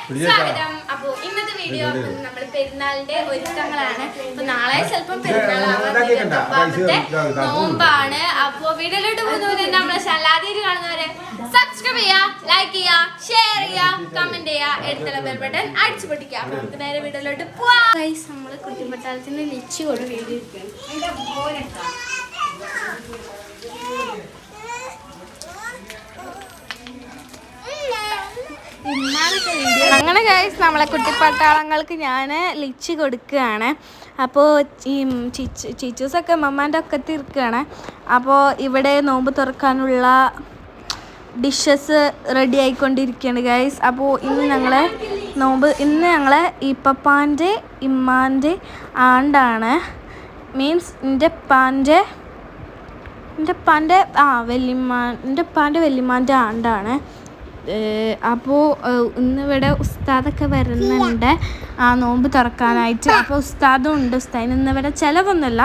സ്വാഗതം. അപ്പോൾ ഇന്നത്തെ വീഡിയോ നമ്മൾ പെരുന്നാളിന്റെ ഒരുക്കങ്ങളാണ്. അപ്പൊ നാളെ ചിലപ്പം പെരുന്നാളാവാത്തെ നോമ്പാണ്. അപ്പൊ വീഡിയോയിലോട്ട് പോകുന്നവരെ നമ്മളെ ചാനൽ ആദ്യമായിട്ട് കാണുന്നവരെ സബ്സ്ക്രൈബ് ചെയ്യുക, ലൈക്ക് ചെയ്യുക, ഷെയർ ചെയ്യുക, കമന്റ് ചെയ്യുക, എടുത്തുള്ള ബെൽ ബട്ടൺ അടിച്ചു പൊട്ടിക്കുക. അപ്പൊ നമുക്ക് നേരെ വീഡിയോയിലോട്ട് പോവാം. നമ്മള് കുട്ടിപ്പട്ടാളത്തിന് ലിച്ചി കൊണ്ട് വീഡിയോ അങ്ങനെ ഗൈസ് നമ്മളെ കുട്ടിപ്പട്ടാളങ്ങൾക്ക് ഞാൻ ലിച്ചി കൊടുക്കുകയാണ്. അപ്പോൾ ഈ ചിച്ചൂസൊക്കെ മമ്മാൻ്റെ ഒക്കത്ത് ഇരിക്കുകയാണ്. അപ്പോൾ ഇവിടെ നോമ്പ് തുറക്കാനുള്ള ഡിഷസ് റെഡി ആയിക്കൊണ്ടിരിക്കുകയാണ് ഗൈസ്. അപ്പോൾ ഇന്ന് ഞങ്ങൾ ഇപ്പപ്പാൻ്റെ ഇമ്മാൻ്റെ ആണ്ടാണ്. മീൻസ് എൻ്റെ ഉപ്പാൻ്റെ വല്യമ്മാൻ്റെ ആണ്ടാണ്. അപ്പോൾ ഇന്നിവിടെ ഉസ്താദൊക്കെ വരുന്നുണ്ട് ആ നോമ്പ് തുറക്കാനായിട്ട്. അപ്പോൾ ഉസ്താദും ഉണ്ട്. ഉസ്താദിന് ഇന്നിവിടെ ചിലവൊന്നുമില്ല,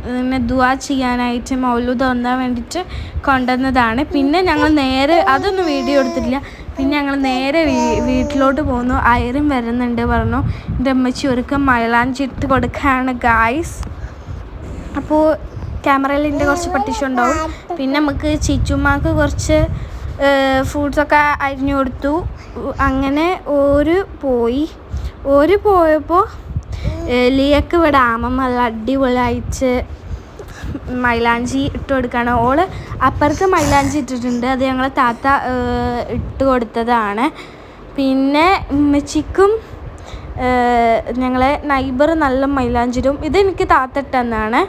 പിന്നെ ദുആ ചെയ്യാനായിട്ട് മൗലൂദ് ഓതാൻ വേണ്ടിയിട്ട് കൊണ്ടുവന്നതാണ്. പിന്നെ ഞങ്ങൾ നേരെ അതൊന്നും വീഡിയോ എടുത്തിട്ടില്ല. പിന്നെ ഞങ്ങൾ നേരെ വീട്ടിലോട്ട് പോന്നു. അയറും വരുന്നുണ്ട് പറഞ്ഞു. എൻ്റെ അമ്മച്ചി ഒരുക്കം മൈലാഞ്ചി ഇട്ട് കൊടുക്കുകയാണ് ഗായ്സ്. അപ്പോൾ ക്യാമറയിൽ എൻ്റെ കുറച്ച് പട്ടിഷ ഉണ്ടാവും. പിന്നെ നമുക്ക് ചിച്ചുമാക്ക് കുറച്ച് ഫ്രൂട്ട്സൊക്കെ അരിഞ്ഞു കൊടുത്തു. അങ്ങനെ പോയപ്പോൾ ലിയക്ക് ഇവിടെ ആമ നല്ല അടിപൊളിയായിട്ട് മൈലാഞ്ചി ഇട്ട് കൊടുക്കുകയാണ്. ഓള് അപ്പുറത്ത് മൈലാഞ്ചി ഇട്ടിട്ടുണ്ട്, അത് ഞങ്ങളെ താത്ത ഇട്ട് കൊടുത്തതാണ്. പിന്നെ ഉമ്മച്ചിക്കും ഞങ്ങളെ നൈബർ നല്ല മൈലാഞ്ചിടും. ഇതെനിക്ക് താത്ത ഇട്ടെന്നാണ്,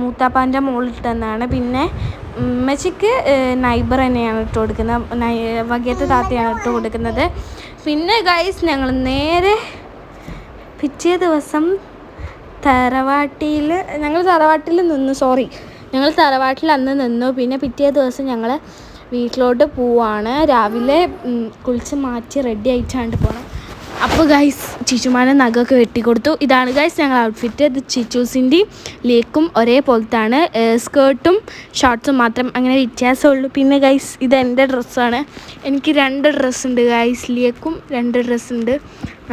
മൂത്താപ്പാൻ്റെ മോളിട്ടെന്നാണ്. പിന്നെ ഉമ്മച്ചിക്ക് നൈബർ തന്നെയാണ് ഇട്ട് കൊടുക്കുന്നത്, വകയത്തെ താത്തയാണ് ഇട്ട് കൊടുക്കുന്നത്. പിന്നെ ഗൈസ് ഞങ്ങൾ നേരെ പിറ്റേ ദിവസം ഞങ്ങൾ തറവാട്ടിൽ അന്ന് നിന്നു. പിന്നെ പിറ്റേ ദിവസം ഞങ്ങൾ വീട്ടിലോട്ട് പോവാണ്. രാവിലെ കുളിച്ച് മാറ്റി റെഡി ആയിട്ടാണ്ട് പോകണം. അപ്പോൾ ഗൈസ് ചിച്ചുമാനെ നഖമൊക്കെ വെട്ടിക്കൊടുത്തു. ഇതാണ് ഗൈസ് ഞങ്ങൾ ഔട്ട്ഫിറ്റ്. ഇത് ചിച്ചൂസിൻ്റെയും ലേക്കും ഒരേപോലത്താണ്, സ്കേർട്ടും ഷോർട്ട്സും മാത്രം അങ്ങനെ വ്യത്യാസമുള്ളൂ. പിന്നെ ഗൈസ് ഇത് എൻ്റെ ഡ്രസ്സാണ്. എനിക്ക് 2 ഡ്രസ്സുണ്ട് ഗൈസ്. ലിയക്കും 2 ഡ്രസ്സുണ്ട്,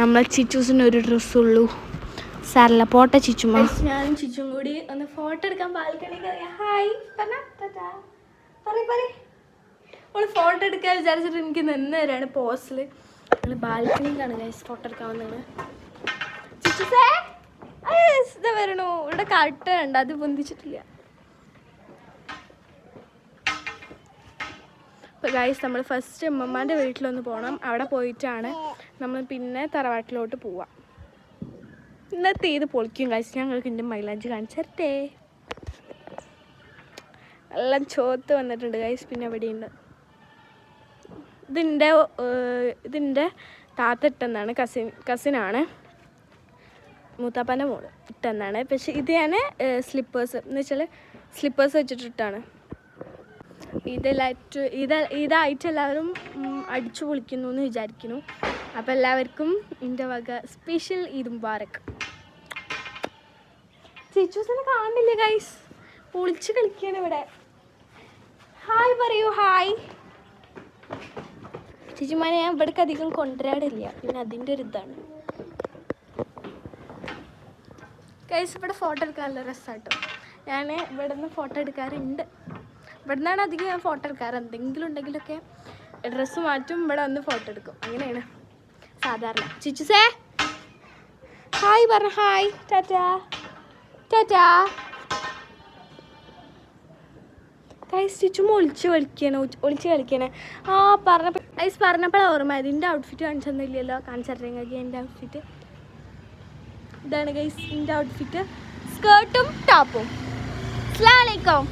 നമ്മളെ ചിച്ചൂസിന് 1 ഡ്രസ്സുള്ളൂ. സാരല്ല, പോട്ടെ ചിച്ചുമ്മ. ഞാനും ചിച്ചും കൂടി ഒന്ന് ഫോട്ടോ എടുക്കാൻ ബാൽക്കണി ഹായ് ഓള് ഫോട്ടോ എടുക്കാൻ വിചാരിച്ചിട്ട് എനിക്ക് നിന്ന് തരാണ് പോസിൽ. ഞങ്ങൾ ബാൽക്കണിയിലാണ് ഗൈസ് ഫോട്ടോ എടുക്കാൻ വന്നത്. ചിച്ചുസേ ഇതാ വരണു. ഇവിടെ കട്ടുണ്ട്, അത് പൊന്തിച്ചിട്ടില്ല. അപ്പോൾ ഗൈസ് നമ്മൾ ഫസ്റ്റ് അമ്മമ്മാൻ്റെ വീട്ടിലൊന്ന് പോകണം. അവിടെ പോയിട്ടാണ് നമ്മൾ പിന്നെ തറവാട്ടിലോട്ട് പോവാം. ഇന്നത്തെ ഇത് പൊളിക്കും ഗൈസ്. ഞങ്ങൾക്ക് എൻ്റെ മൈലാഞ്ചി കാണിച്ചേ. എല്ലാം ചോത്ത് വന്നിട്ടുണ്ട് ഗൈസ്. പിന്നെ എവിടെയുണ്ട് ഇതിൻ്റെ താത്ത ഇട്ടെന്നാണ്, കസിനാണ്, മൂത്താപ്പാൻ്റെ മോള് ഇട്ടെന്നാണ്. പക്ഷെ ഇത് ഞാൻ സ്ലിപ്പേഴ്സ് എന്ന് വെച്ചാൽ സ്ലിപ്പേഴ്സ് വെച്ചിട്ടിട്ടാണ്. ഇതായിട്ട് എല്ലാവരും അടിച്ചു പൊളിക്കുന്നു എന്ന് വിചാരിക്കുന്നു. അപ്പോൾ എല്ലാവർക്കും എൻ്റെ വക സ്പെഷ്യൽ ഈദ് മുബാറക്ക്. ചിച്ചൂസിനെ കാണുന്നില്ല ഗൈസ്, പൊളിച്ച് കളിക്കുകയാണ് ഇവിടെ. ഹായ് പറയൂ. ഹായ് ചേച്ചിമാനെ ഞാൻ ഇവിടേക്ക് അധികം കൊണ്ടുവരാടില്ല, പിന്നെ അതിൻ്റെ ഒരു ഇതാണ് ഗൈസ്. ഇവിടെ ഫോട്ടോ എടുക്കാൻ നല്ല രസമാട്ടോ. ഞാൻ ഇവിടെ നിന്ന് ഫോട്ടോ എടുക്കാറുണ്ട്. ഇവിടെ നിന്നാണ് അധികം ഞാൻ ഫോട്ടോ എടുക്കാറ്. എന്തെങ്കിലും ഉണ്ടെങ്കിലൊക്കെ ഡ്രസ്സ് മാറ്റും, ഇവിടെ വന്ന് ഫോട്ടോ എടുക്കും. അങ്ങനെയാണ് സാധാരണ. ചിച്ചുസേ ഹായ് പറഞ്ഞ. Hi tata tata guys. ചിച്ചും ഒളിച്ച് കളിക്കാണ്. പറഞ്ഞപ്പോൾ ഓർമ്മ ഇതിൻ്റെ ഔട്ട്ഫിറ്റ് കാണിച്ചൊന്നുമില്ലല്ലോ. കാണിച്ചിട്ടെങ്കിൽ എൻ്റെ ഔട്ട്ഫിറ്റ് ഇതാണ് ഗൈസ്. എൻ്റെ ഔട്ട്ഫിറ്റ് സ്കേർട്ടും ടോപ്പും. അസ്സലാമലൈക്കും.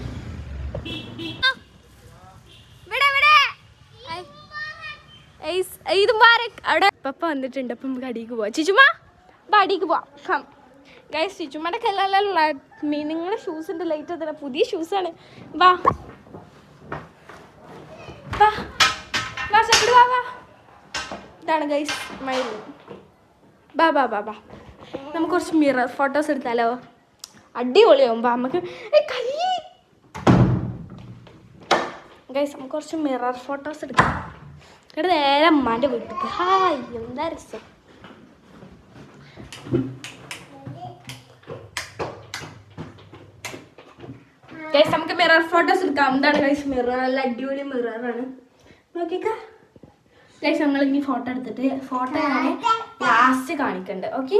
ഈദ് മുബാറക്. അവിടെ പപ്പ വന്നിട്ടുണ്ട്. അപ്പം നമുക്ക് അടിക്ക് പോവാം. ചിച്ചുമ്മ അടിക്ക് പോവാം ഗൈസ്. ചിച്ചുമ്മയുടെ കല്ലുള്ള നിങ്ങളുടെ ഷൂസ് ഉണ്ട്, ലൈറ്റ് തന്നെ പുതിയ ഷൂസാണ്. വാ ഇതാണ് ഗൈസ് മൈ റൂം. ബാ നമുക്ക് കുറച്ച് മിറർ ഫോട്ടോസ് എടുത്താലോ? അടിപൊളിയാവും. നമുക്ക് ഗൈസ് നമുക്ക് കുറച്ച് മിറർ ഫോട്ടോസ് എടുക്കാം. എന്നിട്ട് നേരെ അമ്മാൻ്റെ വീട്ടിലേക്ക്. ഹായ്, എന്താ രസം. ഗൈസ് നമുക്ക് മിറർ ഫോട്ടോസ് എടുക്കാം. എന്താണ് ഗൈസ് മിറർ? നല്ല അടിപൊളി മിററാണ്. നോക്കിക്കാ ഗൈസ്, നമ്മൾ ഇനി ഫോട്ടോ എടുത്തിട്ട് ഫോട്ടോ ഞാൻ ലാസ്റ്റ് കാണിക്കണ്ട്. ഓക്കെ,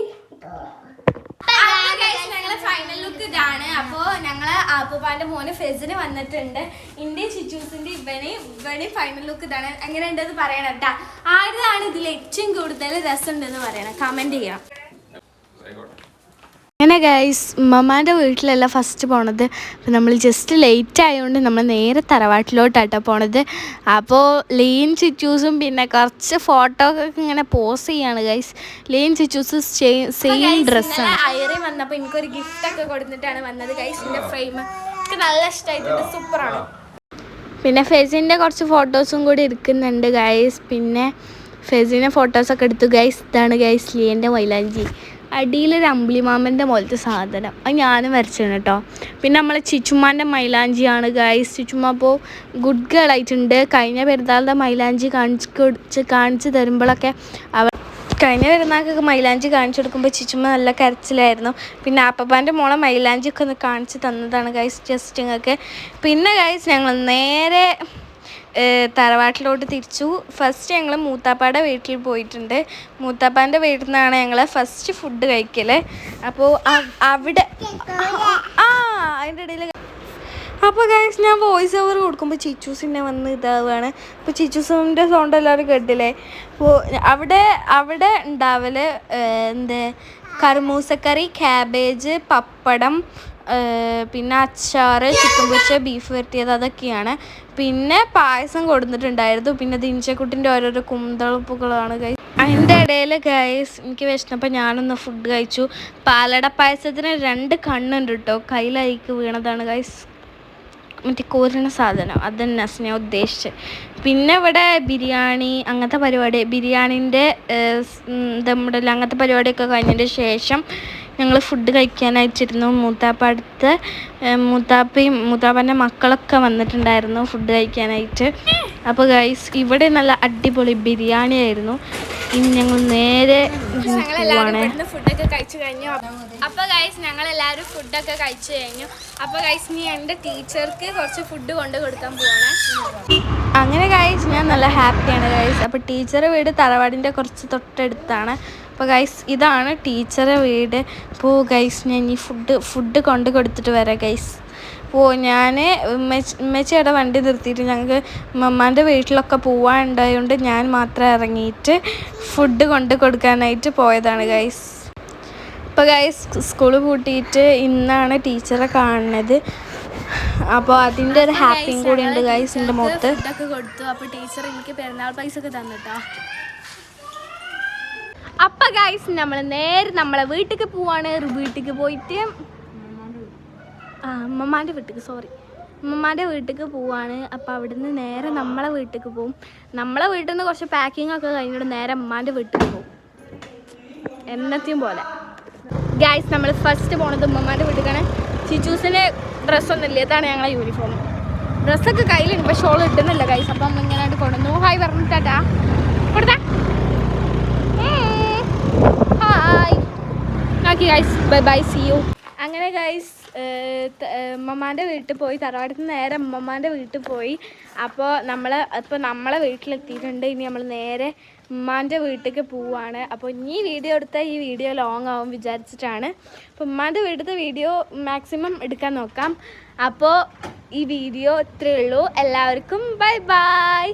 ഞങ്ങളെ ഫൈനൽ ലുക്ക് ഇതാണ്. അപ്പോൾ ഞങ്ങളെ ആപ്പുപ്പാന്റെ മോന് ഫെസിന് വന്നിട്ടുണ്ട്. ഇന്ത്യ ചിച്ചൂസിന്റെ ഇവന് ഫൈനൽ ലുക്ക് ഇതാണ്. എങ്ങനെ ഉണ്ടെന്ന് പറയണം കേട്ടാ. ആരുതാണ് ഇതിൽ ഏറ്റവും കൂടുതൽ രസമുണ്ടെന്ന് പറയണം, കമന്റ് ചെയ്യണം. അങ്ങനെ ഗൈസ്, ഉമ്മമാൻ്റെ വീട്ടിലല്ല ഫസ്റ്റ് പോണത്. അപ്പോൾ നമ്മൾ ജസ്റ്റ് ലേറ്റ് ആയതുകൊണ്ട് നമ്മൾ നേരെ തറവാട്ടിലോട്ടാട്ടോ പോണത്. അപ്പോൾ ലീൻ ചിച്ചൂസും പിന്നെ കുറച്ച് ഫോട്ടോ ഒക്കെ ഇങ്ങനെ പോസ് ചെയ്യാണ് ഗൈസ്. ലീൻ ചിച്ചൂസ് സെയിം ഡ്രസ്സാണ്. അയറി വന്നപ്പോൾ എനിക്കൊരു ഗിഫ്റ്റൊക്കെ കൊടുത്തിട്ടാണ് വന്നത് ഗൈസ്. എൻ്റെ ഫ്രെയിം എനിക്ക് നല്ല ഇഷ്ടമായിട്ടുണ്ട്, സൂപ്പറാണ്. പിന്നെ ഫെസിൻ്റെ കുറച്ച് ഫോട്ടോസും കൂടി എടുക്കുന്നുണ്ട് ഗൈസ്. പിന്നെ ഫെസിൻ്റെ ഫോട്ടോസൊക്കെ എടുത്തു ഗൈസ്. ഇതാണ് ഗൈസ് ലീൻ്റെ മൈലാഞ്ചി. അടിയിലൊരു അമ്പിളിമാമൻ്റെ പോലത്തെ സാധനം, അത് ഞാനും വരച്ചാണ് കേട്ടോ. പിന്നെ നമ്മളെ ചിച്ചുമ്മാൻ്റെ മൈലാഞ്ചിയാണ് ഗൈസ്. ചിച്ചുമ്മ അപ്പോൾ ഗുഡ് ഗേൾ ആയിട്ടുണ്ട്. കഴിഞ്ഞ പെരുന്നാളിൻ്റെ മൈലാഞ്ചി കാണിച്ച് തരുമ്പോഴൊക്കെ കഴിഞ്ഞ പെരുന്നാൾക്കൊക്കെ മൈലാഞ്ചി കാണിച്ചു കൊടുക്കുമ്പോൾ ചിച്ചുമ്മ നല്ല കരച്ചിലായിരുന്നു. പിന്നെ അപ്പപ്പാൻ്റെ മോളെ മൈലാഞ്ചിയൊക്കെ ഒന്ന് കാണിച്ച് തന്നതാണ് ഗൈസ് ജസ്റ്റ് നിങ്ങൾക്ക്. പിന്നെ ഗൈസ് ഞങ്ങൾ നേരെ തറവാട്ടിലോട്ട് തിരിച്ചു. ഫസ്റ്റ് ഞങ്ങൾ മൂത്താപ്പാടെ വീട്ടിൽ പോയിട്ടുണ്ട്. മൂത്താപ്പാൻ്റെ വീട്ടിൽ നിന്നാണ് ഞങ്ങൾ ഫസ്റ്റ് ഫുഡ് കഴിക്കൽ. അപ്പോൾ അവിടെ അതിൻ്റെ ഇടയിൽ അപ്പോൾ ഗൈസ് ഞാൻ വോയിസ് ഓവർ കൊടുക്കുമ്പോൾ ചിച്ചൂസിനെ വന്ന് ഇതാവുകയാണ്. അപ്പോൾ ചിച്ചൂസിൻ്റെ സൗണ്ട് എല്ലാവരും കേട്ടില്ലേ. അപ്പോൾ അവിടെ ഉണ്ടാവൽ കർമൂസക്കറി, ക്യാബേജ്, പപ്പടം, പിന്നെ അച്ചാറ്, ചിക്കൻ പൊരിച്ച, ബീഫ് വരട്ടിയത്, അതൊക്കെയാണ്. പിന്നെ പായസം കൊടുത്തിട്ടുണ്ടായിരുന്നു. പിന്നെ ദിൻചക്കുട്ടിൻ്റെ ഓരോരോ കുന്തളപ്പുകളാണ് ഗൈസ്. അതിൻ്റെ ഇടയിൽ ഗൈസ് എനിക്ക് വിശന്നപ്പോൾ ഞാനൊന്ന് ഫുഡ് കഴിച്ചു. പാലട പായസത്തിന് 2 കണ്ണുണ്ട് കേട്ടോ. കയ്യിലേക്ക് വീണതാണ് ഗൈസ്, മറ്റേ കോരണ സാധനം, അതന്നെ ഞാൻ ഉദ്ദേശിച്ചത്. പിന്നെ ഇവിടെ ബിരിയാണി അങ്ങനത്തെ പരിപാടി, ബിരിയാണീൻ്റെ ദമ്മിടൽ അങ്ങനത്തെ പരിപാടിയൊക്കെ കഴിഞ്ഞതിന് ശേഷം ഞങ്ങൾ ഫുഡ് കഴിക്കാനായിട്ടിരുന്നു. മൂത്താപ്പൻ്റെ മക്കളൊക്കെ വന്നിട്ടുണ്ടായിരുന്നു ഫുഡ് കഴിക്കാനായിട്ട്. അപ്പോൾ ഗൈസ് ഇവിടെ നല്ല അടിപൊളി ബിരിയാണി ആയിരുന്നു. ഇനി ഞങ്ങൾ നേരെ ഫുഡൊക്കെ കഴിച്ചു കഴിഞ്ഞു. അപ്പോൾ ഗൈസ് ഞങ്ങളെല്ലാവരും ഫുഡൊക്കെ കഴിച്ചു കഴിഞ്ഞു. അപ്പോൾ ഗൈസ് നീ എൻ്റെ ടീച്ചർക്ക് കുറച്ച് ഫുഡ് കൊണ്ട് കൊടുക്കാൻ പോവാണ്. അങ്ങനെ ഗൈസ് ഞാൻ നല്ല ഹാപ്പിയാണ് ഗൈസ്. അപ്പോൾ ടീച്ചറെ വീട് തറവാടിൻ്റെ കുറച്ച് തൊട്ടടുത്താണ്. അപ്പോൾ ഗൈസ് ഇതാണ് ടീച്ചറെ വീട്. അപ്പോൾ ഗൈസ് ഞാൻ ഈ ഫുഡ് കൊണ്ട് കൊടുത്തിട്ട് വരാം ഗൈസ്. അപ്പോൾ ഞാൻ ഉമ്മച്ചിയുടെ വണ്ടി നിർത്തിയിട്ട് ഞങ്ങൾക്ക് മമ്മാൻ്റെ വീട്ടിലൊക്കെ പോവാനുണ്ടായതുകൊണ്ട് ഞാൻ മാത്രം ഇറങ്ങിയിട്ട് ഫുഡ് കൊണ്ട് കൊടുക്കാനായിട്ട് പോയതാണ് ഗൈസ്. അപ്പോൾ ഗൈസ് സ്കൂൾ പൂട്ടിയിട്ട് ഇന്നാണ് ടീച്ചറെ കാണുന്നത്. അപ്പോൾ അതിൻ്റെ ഒരു ഹാപ്പിയും കൂടി ഉണ്ട് ഗൈസ് എൻ്റെ മുഖത്ത്. ഫുഡൊക്കെ കൊടുത്തു. അപ്പോൾ ടീച്ചർ എനിക്ക് പെരുന്നാൾ പൈസ ഒക്കെ തന്നിട്ടോ. അപ്പം ഗൈസ് നമ്മൾ നേരെ നമ്മളെ വീട്ടിലേക്ക് പോവാണ്. വീട്ടിലേക്ക് പോയിട്ട് ഉമ്മമാൻ്റെ വീട്ടിലേക്ക് പോവാണ്. അപ്പോൾ അവിടുന്ന് നേരെ നമ്മളെ വീട്ടിലേക്ക് പോവും. നമ്മളെ വീട്ടിൽ നിന്ന് കുറച്ച് പാക്കിംഗ് ഒക്കെ കഴിഞ്ഞിട്ട് നേരെ ഉമ്മാൻ്റെ വീട്ടിലേക്ക് പോവും, എന്നത്തെയും പോലെ. ഗൈസ് നമ്മൾ ഫസ്റ്റ് പോണത് ഉമ്മമാൻ്റെ വീട്ടിലേക്കാണ്. ചിച്ചൂസിന് ഡ്രസ്സൊന്നുമില്ല, ഇതാണ് ഞങ്ങളെ യൂണിഫോം. ഡ്രസ്സൊക്കെ കയ്യിലുണ്ട്, പക്ഷെ ഷോൾ ഇട്ടുന്നില്ല ഗൈസ്. അപ്പം അമ്മ ഇങ്ങനെ കൊണ്ടുവന്നു. ഹായ് പറഞ്ഞിട്ടാ കൊടുത്താ hi. Okay guys, bye bye, see you. അങ്ങനെ ഗൈസ് ഉമ്മമാൻ്റെ വീട്ടിൽ പോയി, തറവാട്ടിൽ നിന്ന് നേരെ ഉമ്മമാൻ്റെ വീട്ടിൽ പോയി. അപ്പോൾ നമ്മളെ വീട്ടിലെത്തിയിട്ടുണ്ട്. ഇനി നമ്മൾ നേരെ ഉമ്മാൻ്റെ വീട്ടിലേക്ക് പോവുകയാണ്. അപ്പോൾ ഈ വീഡിയോ എടുത്താൽ ഈ വീഡിയോ ലോങ് ആവും വിചാരിച്ചിട്ടാണ്. അപ്പോൾ ഉമ്മാൻ്റെ വീട്ടിലത്തെ വീഡിയോ മാക്സിമം എടുക്കാൻ നോക്കാം. അപ്പോൾ ഈ വീഡിയോ ഇത്രയേ ഉള്ളൂ. എല്ലാവർക്കും ബൈ ബൈ.